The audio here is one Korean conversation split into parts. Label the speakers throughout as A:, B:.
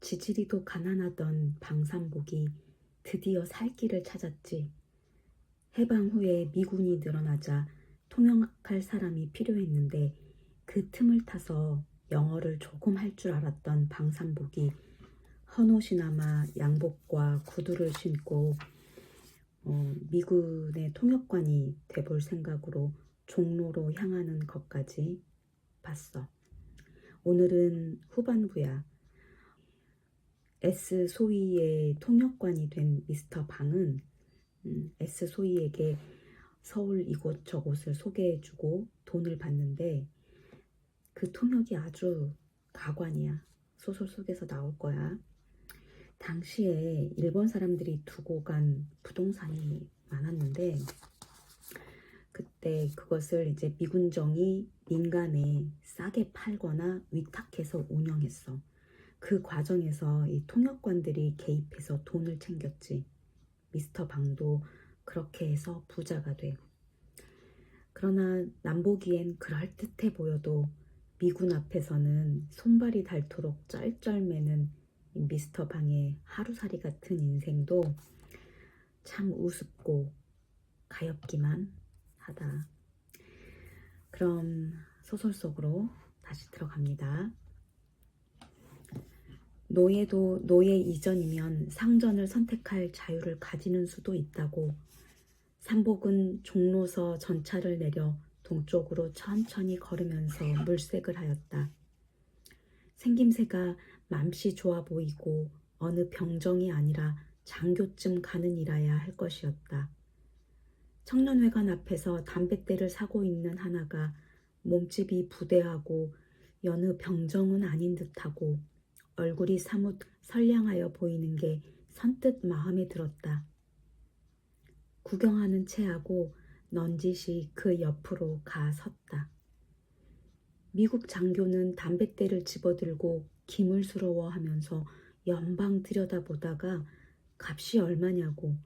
A: 지지리도 가난하던 방산복이 드디어 살 길을 찾았지. 해방 후에 미군이 늘어나자 통역할 사람이 필요했는데 그 틈을 타서 영어를 조금 할 줄 알았던 방산복이 헌옷이나마 양복과 구두를 신고 미군의 통역관이 돼볼 생각으로 종로로 향하는 것까지 봤어. 오늘은 후반부야. S 소희의 통역관이 된 미스터 방은 S 소희에게 서울 이곳저곳을 소개해주고 돈을 받는데 그 통역이 아주 가관이야. 소설 속에서 나올 거야. 당시에 일본 사람들이 두고 간 부동산이 많았는데 그때 그것을 이제 미군정이 민간에 싸게 팔거나 위탁해서 운영했어. 그 과정에서 이 통역관들이 개입해서 돈을 챙겼지. 미스터 방도 그렇게 해서 부자가 돼. 그러나 남보기엔 그럴듯해 보여도 미군 앞에서는 손발이 닳도록 쩔쩔매는 미스터 방의 하루살이 같은 인생도 참 우습고 가엾기만 하다. 그럼 소설 속으로 다시 들어갑니다. 노예도 노예 이전이면 상전을 선택할 자유를 가지는 수도 있다고. 삼복은 종로서 전차를 내려 동쪽으로 천천히 걸으면서 물색을 하였다. 생김새가 맘씨 좋아 보이고 어느 병정이 아니라 장교쯤 가는 이라야 할 것이었다. 청년회관 앞에서 담뱃대를 사고 있는 하나가 몸집이 부대하고 여느 병정은 아닌 듯하고 얼굴이 사뭇 선량하여 보이는 게 선뜻 마음에 들었다. 구경하는 체하고 넌지시 그 옆으로 가 섰다. 미국 장교는 담뱃대를 집어들고 기물스러워하면서 연방 들여다보다가 값이 얼마냐고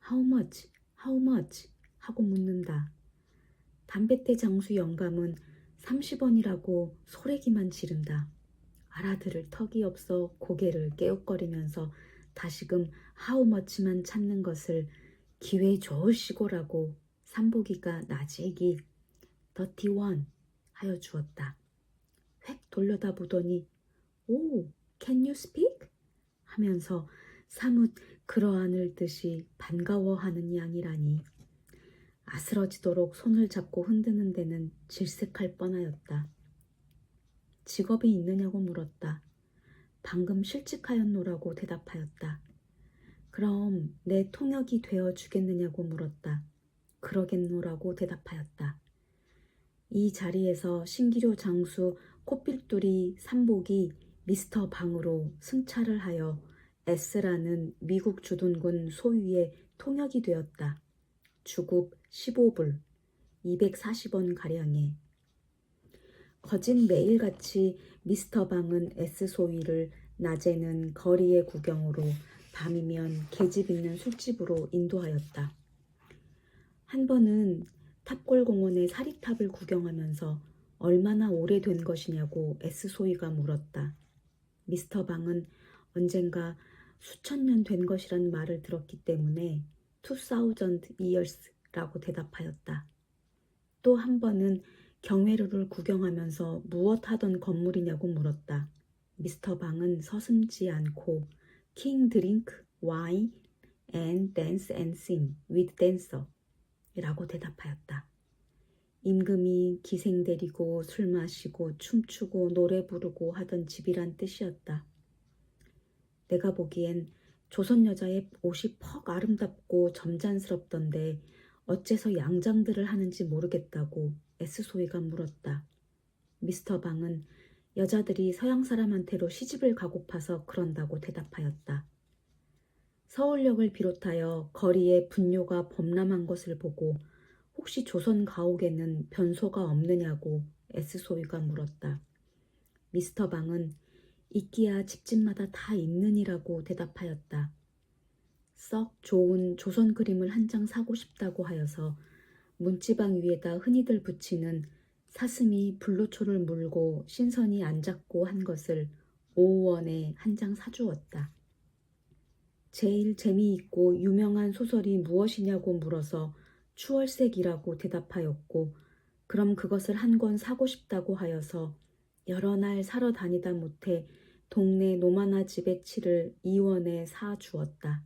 A: How much? How much? 하고 묻는다. 담뱃대 장수 영감은 30원이라고 소래기만 지른다. 알아들을 턱이 없어 고개를 깨웃거리면서 다시금 How much만 찾는 것을 기회 좋으시고라고 삼복이가 나지기 더티 원 하여 주었다. 획 돌려다보더니 오, can you speak? 하면서 사뭇 그러하늘 듯이 반가워하는 양이라니. 아스러지도록 손을 잡고 흔드는 데는 질색할 뻔하였다. 직업이 있느냐고 물었다. 방금 실직하였노라고 대답하였다. 그럼 내 통역이 되어 주겠느냐고 물었다. 그러겠노라고 대답하였다. 이 자리에서 신기료 장수 코필두리 삼복이 미스터 방으로 승차를 하여 S라는 미국 주둔군 소유의 통역이 되었다. 주급 15불, 240원가량에. 거진 매일같이 미스터 방은 S 소위를 낮에는 거리의 구경으로 밤이면 계집 있는 술집으로 인도하였다. 한 번은 탑골공원의 사리탑을 구경하면서 얼마나 오래된 것이냐고 S 소위가 물었다. 미스터 방은 언젠가 수천 년 된 것이란 말을 들었기 때문에 2000 years라고 대답하였다. 또 한 번은 경회루를 구경하면서 무엇 하던 건물이냐고 물었다. 미스터 방은 서슴지 않고 King drink wine and dance and sing with dancer 라고 대답하였다. 임금이 기생 데리고 술 마시고 춤추고 노래 부르고 하던 집이란 뜻이었다. 내가 보기엔 조선 여자의 옷이 퍽 아름답고 점잖스럽던데 어째서 양장들을 하는지 모르겠다고 S소희가 물었다. 미스터 방은 여자들이 서양 사람한테로 시집을 가고파서 그런다고 대답하였다. 서울역을 비롯하여 거리에 분뇨가 범람한 것을 보고 혹시 조선 가옥에는 변소가 없느냐고 S소희가 물었다. 미스터 방은 있기야 집집마다 다 있느니라고 대답하였다. 썩 좋은 조선 그림을 한 장 사고 싶다고 하여서 문지방 위에다 흔히들 붙이는 사슴이 불로초를 물고 신선이 안 잡고 한 것을 5원에 한 장 사주었다. 제일 재미있고 유명한 소설이 무엇이냐고 물어서 추월색이라고 대답하였고, 그럼 그것을 한 권 사고 싶다고 하여서 여러 날 사러 다니다 못해 동네 노마나 집의 칠을 2원에 사 주었다.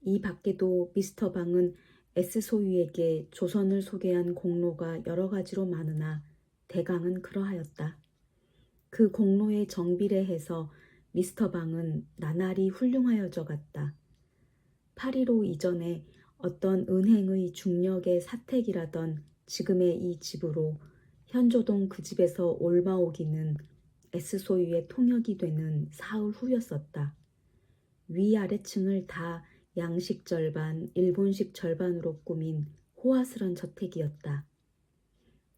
A: 이 밖에도 미스터 방은 S 소유에게 조선을 소개한 공로가 여러 가지로 많으나 대강은 그러하였다. 그 공로에 정비례해서 미스터 방은 나날이 훌륭하여져 갔다. 8.15 이전에 어떤 은행의 중력의 사택이라던 지금의 이 집으로 현조동 그 집에서 올마오기는 S 소유의 통역이 되는 사흘 후였었다. 위아래층을 다 양식 절반, 일본식 절반으로 꾸민 호화스런 저택이었다.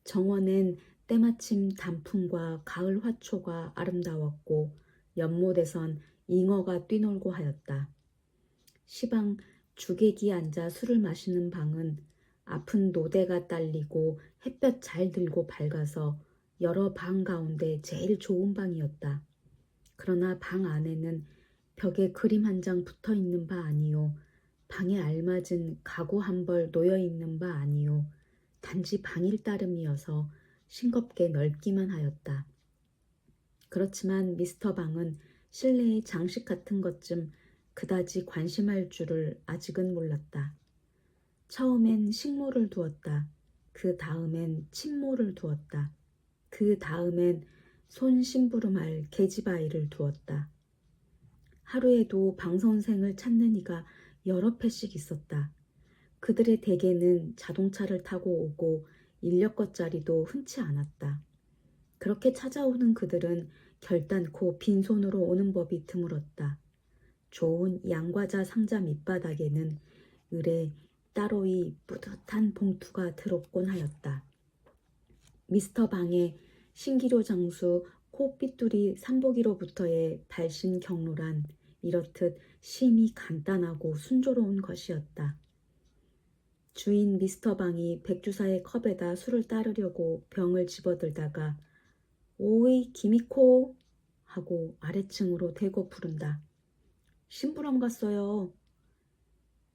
A: 정원엔 때마침 단풍과 가을 화초가 아름다웠고 연못에선 잉어가 뛰놀고 하였다. 시방 주객이 앉아 술을 마시는 방은 아픈 노대가 딸리고 햇볕 잘 들고 밝아서 여러 방 가운데 제일 좋은 방이었다. 그러나 방 안에는 벽에 그림 한 장 붙어 있는 바 아니요, 방에 알맞은 가구 한 벌 놓여 있는 바 아니요, 단지 방일 따름이어서 싱겁게 넓기만 하였다. 그렇지만 미스터 방은 실내의 장식 같은 것 좀 그다지 관심할 줄을 아직은 몰랐다. 처음엔 식모를 두었다. 그 다음엔 침모를 두었다. 그 다음엔 손 심부름할 계집아이를 두었다. 하루에도 방선생을 찾는 이가 여러 패씩 있었다. 그들의 대개는 자동차를 타고 오고 인력거짜리도 흔치 않았다. 그렇게 찾아오는 그들은 결단코 빈손으로 오는 법이 드물었다. 좋은 양과자 상자 밑바닥에는 을에 따로이 뿌듯한 봉투가 들었곤 하였다. 미스터 방의 신기료 장수 코삐뚤이 삼복이로부터의 발신 경로란 이렇듯 심히 간단하고 순조로운 것이었다. 주인 미스터 방이 백주사의 컵에다 술을 따르려고 병을 집어들다가 오이 기미코 하고 아래층으로 대고 부른다. 심부름 갔어요.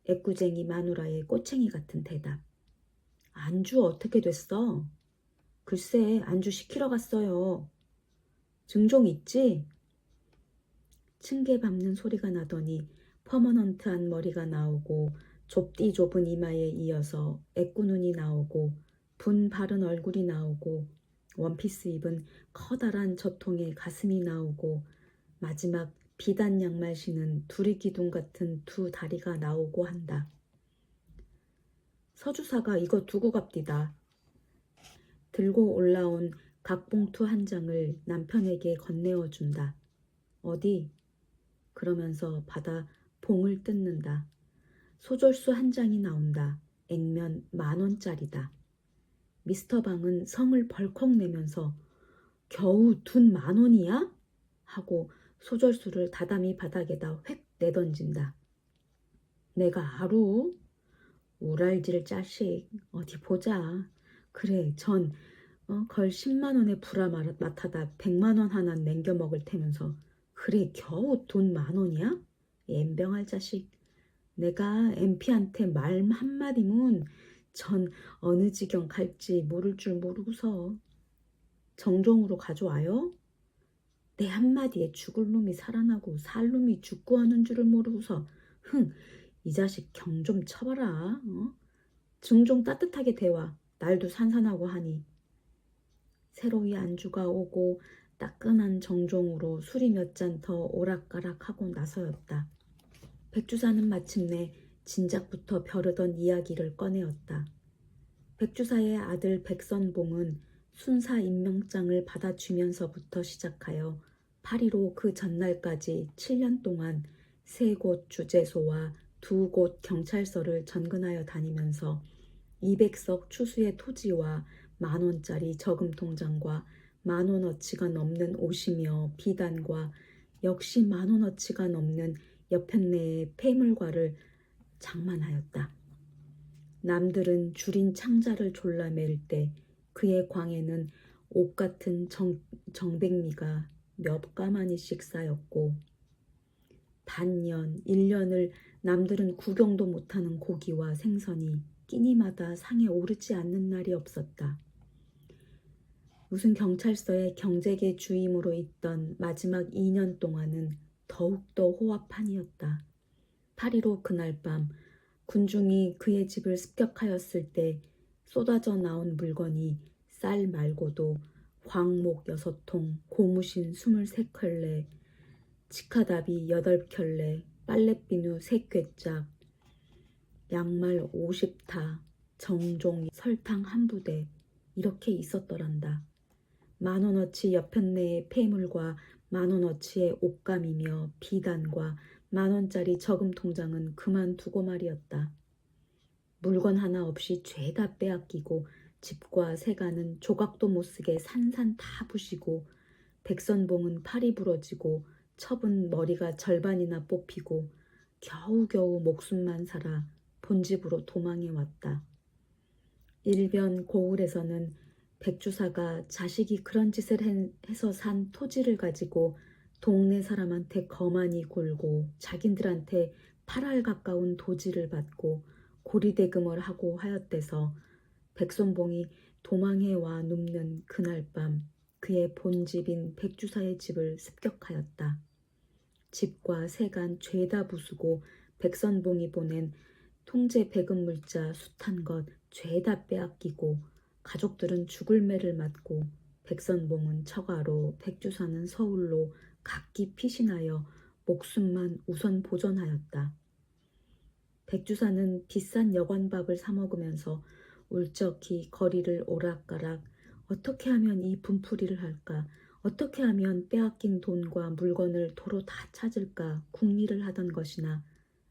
A: 애꾸쟁이 마누라의 꼬챙이 같은 대답. 안주 어떻게 됐어? 글쎄 안주 시키러 갔어요. 증종 있지? 층계 밟는 소리가 나더니 퍼머넌트한 머리가 나오고 좁디 좁은 이마에 이어서 애꾸눈이 나오고 분 바른 얼굴이 나오고 원피스 입은 커다란 저통의 가슴이 나오고 마지막 비단 양말 신은 두리기둥 같은 두 다리가 나오고 한다. 서주사가 이거 두고 갑디다. 들고 올라온 각봉투 한 장을 남편에게 건네어 준다. 어디? 그러면서 받아 봉을 뜯는다. 소절수 한 장이 나온다. 액면 10,000원짜리다. 미스터 방은 성을 벌컥 내면서 겨우 둔 10,000원이야? 하고 소절수를 다담이 바닥에다 획 내던진다. 내가 아루? 우랄질 자식 어디 보자. 그래 전 걸 10만 원에 불아마타다 100만 원 하나 남겨 먹을 테면서 그래 겨우 돈 10,000원이야? 엠병할 자식. 내가 엠피한테 말 한마디면 전 어느 지경 갈지 모를 줄 모르고서 정종으로 가져와요? 내 한마디에 죽을 놈이 살아나고 살 놈이 죽고 하는 줄을 모르고서 이 자식 경 좀 쳐봐라. 증종 따뜻하게 대와. 날도 산산하고 하니. 새로이 안주가 오고 따끈한 정종으로 술이 몇 잔 더 오락가락하고 나서였다. 백주사는 마침내 진작부터 벼르던 이야기를 꺼내었다. 백주사의 아들 백선봉은 순사 임명장을 받아주면서부터 시작하여 8.15 그 전날까지 7년 동안 3곳 주재소와 2곳 경찰서를 전근하여 다니면서 200석 추수의 토지와 10,000원짜리 저금통장과 10,000원어치가 넘는 옷이며 비단과 역시 10,000원어치가 넘는 여편네의 폐물과를 장만하였다. 남들은 줄인 창자를 졸라맬 때 그의 광에는 옥 같은 정백미가 몇 가마니씩 쌓였고 반년, 1년을 남들은 구경도 못하는 고기와 생선이 끼니마다 상에 오르지 않는 날이 없었다. 무슨 경찰서의 경제계 주임으로 있던 마지막 2년 동안은 더욱더 호화판이었다. 8.15 그날 밤 군중이 그의 집을 습격하였을 때 쏟아져 나온 물건이 쌀 말고도 광목 6통, 고무신 23켤레, 치카다비 8켤레, 빨랫비누 3꿰짝, 양말 50타, 정종 설탕 1부대 이렇게 있었더란다. 10,000원어치 여편네의 폐물과 10,000원어치의 옷감이며 비단과 10,000원짜리 저금 통장은 그만두고 말이었다. 물건 하나 없이 죄다 빼앗기고 집과 세간은 조각도 못쓰게 산산 다 부시고 백선봉은 팔이 부러지고 첩은 머리가 절반이나 뽑히고 겨우겨우 목숨만 살아 본집으로 도망해 왔다. 일변 고을에서는 백주사가 자식이 그런 짓을 해서 산 토지를 가지고 동네 사람한테 거만이 굴고 자긴들한테 8알 가까운 도지를 받고 고리대금을 하고 하였대서 백선봉이 도망해 와 눕는 그날 밤 그의 본집인 백주사의 집을 습격하였다. 집과 세간 죄다 부수고 백선봉이 보낸 통제 배금 물자 숱한 것 죄다 빼앗기고 가족들은 죽을 매를 맞고 백선봉은 처가로 백주사는 서울로 각기 피신하여 목숨만 우선 보존하였다. 백주사는 비싼 여관밥을 사 먹으면서 울적히 거리를 오락가락 어떻게 하면 이 분풀이를 할까? 어떻게 하면 빼앗긴 돈과 물건을 도로 다 찾을까 궁리를 하던 것이나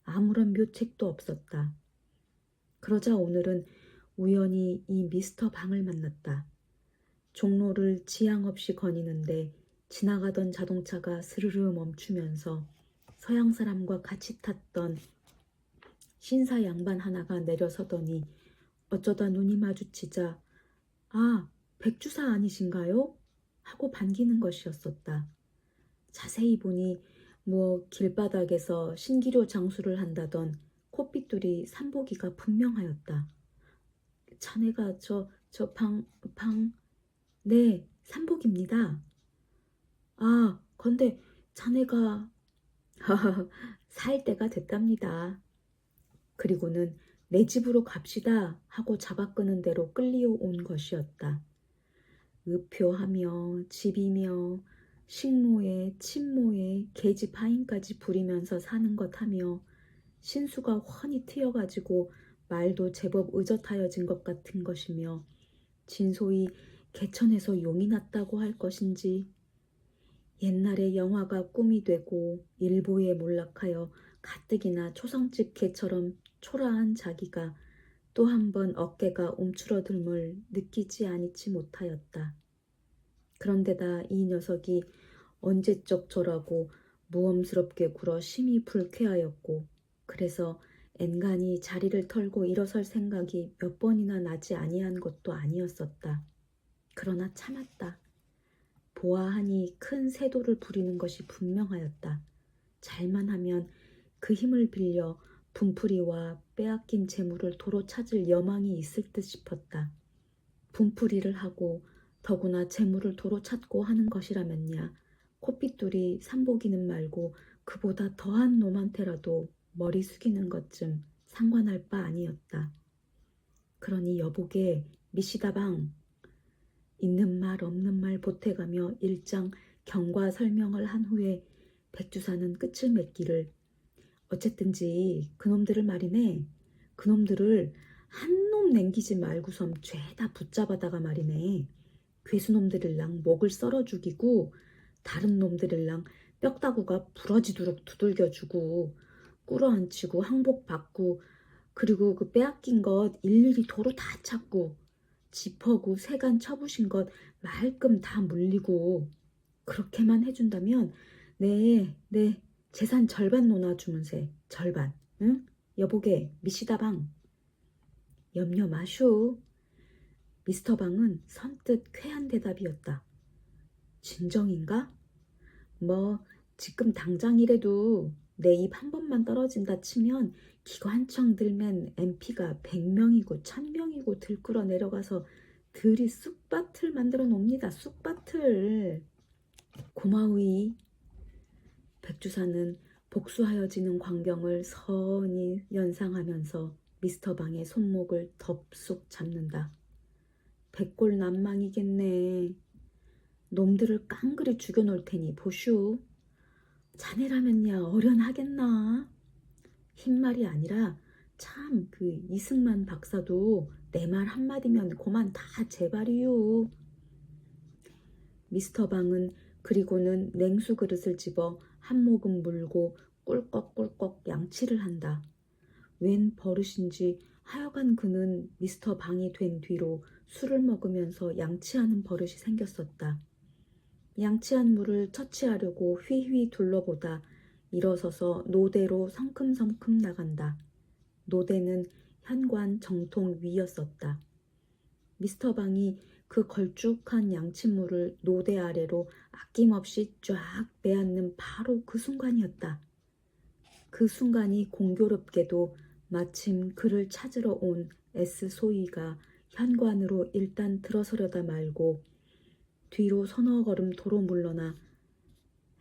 A: 아무런 묘책도 없었다. 그러자 오늘은 우연히 이 미스터 방을 만났다. 종로를 지향 없이 거니는데 지나가던 자동차가 스르르 멈추면서 서양 사람과 같이 탔던 신사 양반 하나가 내려서더니 어쩌다 눈이 마주치자 아, 백주사 아니신가요? 하고 반기는 것이었었다. 자세히 보니 길바닥에서 신기료 장수를 한다던 코핏돌이 삼보기가 분명하였다. 자네가 네, 삼복입니다. 아, 건데 자네가 살 때가 됐답니다. 그리고는 내 집으로 갑시다 하고 잡아끄는 대로 끌려온 것이었다. 의표하며 집이며 식모에 침모에 계집 하인까지 부리면서 사는 것 하며 신수가 훤히 트여가지고 말도 제법 의젓하여진 것 같은 것이며 진소이 개천에서 용이 났다고 할 것인지 옛날에 영화가 꿈이 되고 일보에 몰락하여 가뜩이나 초상집 개처럼 초라한 자기가 또 한 번 어깨가 움츠러듦을 느끼지 아니치 못하였다. 그런데다 이 녀석이 언제적 저라고 무엄스럽게 굴어 심히 불쾌하였고 그래서 엔간히 자리를 털고 일어설 생각이 몇 번이나 나지 아니한 것도 아니었었다. 그러나 참았다. 보아하니 큰 세도를 부리는 것이 분명하였다. 잘만 하면 그 힘을 빌려 분풀이와 빼앗긴 재물을 도로 찾을 여망이 있을 듯 싶었다. 분풀이를 하고 더구나 재물을 도로 찾고 하는 것이라면야 코핏돌이 삼보기는 말고 그보다 더한 놈한테라도 머리 숙이는 것쯤 상관할 바 아니었다. 그러니 여보게 미시다방 있는 말 없는 말 보태가며 일장 경과 설명을 한 후에 백주사는 끝을 맺기를 어쨌든지 그놈들을 말이네. 그놈들을 한 놈 남기지 말고섬 죄다 붙잡아다가 말이네. 괴수놈들일랑 목을 썰어 죽이고 다른 놈들일랑 뼈다구가 부러지도록 두들겨주고 꿇어앉히고 항복받고 그리고 그 빼앗긴 것 일일이 도로 다 찾고 지퍼고 세간 쳐부신 것 말끔 다 물리고 그렇게만 해준다면 네 재산 절반 놓아주면세 절반 응? 여보게 미시다방 염려 마쇼. 미스터 방은 선뜻 쾌한 대답이었다. 진정인가? 뭐 지금 당장이라도 내 입 한 번만 떨어진다 치면 기관총 들면 MP가 100명이고 1000명이고 들끓어 내려가서 들이 쑥밭을 만들어 놉니다. 쑥밭을. 고마우이. 백주사는 복수하여지는 광경을 선히 연상하면서 미스터 방의 손목을 덥석 잡는다. 백골 난망이겠네. 놈들을 깡그리 죽여놓을 테니 보슈. 자네라면야 어련하겠나. 흰말이 아니라 참 그 이승만 박사도 내 말 한마디면 고만 다 제발이유. 미스터 방은 그리고는 냉수 그릇을 집어 한 모금 물고 꿀꺽꿀꺽 양치를 한다. 웬 버릇인지 하여간 그는 미스터 방이 된 뒤로 술을 먹으면서 양치하는 버릇이 생겼었다. 양치한 물을 처치하려고 휘휘 둘러보다 일어서서 노대로 성큼성큼 나간다. 노대는 현관 정통 위였었다. 미스터 방이 그 걸쭉한 양치물을 노대 아래로 아낌없이 쫙 빼앗는 바로 그 순간이었다. 그 순간이 공교롭게도 마침 그를 찾으러 온 S 소희가 현관으로 일단 들어서려다 말고 뒤로 서너 걸음 도로 물러나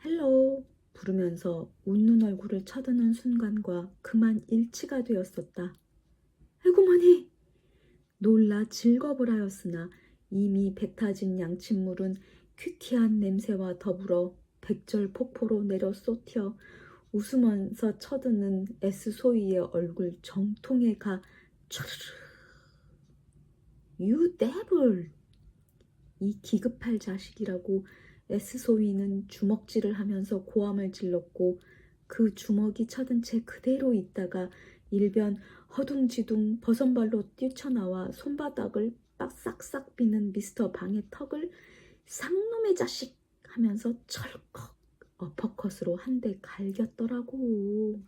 A: 헬로우 부르면서 웃는 얼굴을 쳐드는 순간과 그만 일치가 되었었다. 에구머니! 놀라 질겁을 하였으나 이미 뱉어진 양침물은 퀴퀴한 냄새와 더불어 백절폭포로 내려 쏟혀 웃으면서 쳐드는 S소희의 얼굴 정통에 가 촤르르. You devil! 이 기급할 자식이라고 S소희는 주먹질을 하면서 고함을 질렀고 그 주먹이 쳐든 채 그대로 있다가 일변 허둥지둥 버선발로 뛰쳐나와 손바닥을 싹싹 비는 미스터 방의 턱을 쌍놈의 자식 하면서 철컥 어퍼컷으로 한 대 갈겼더라고.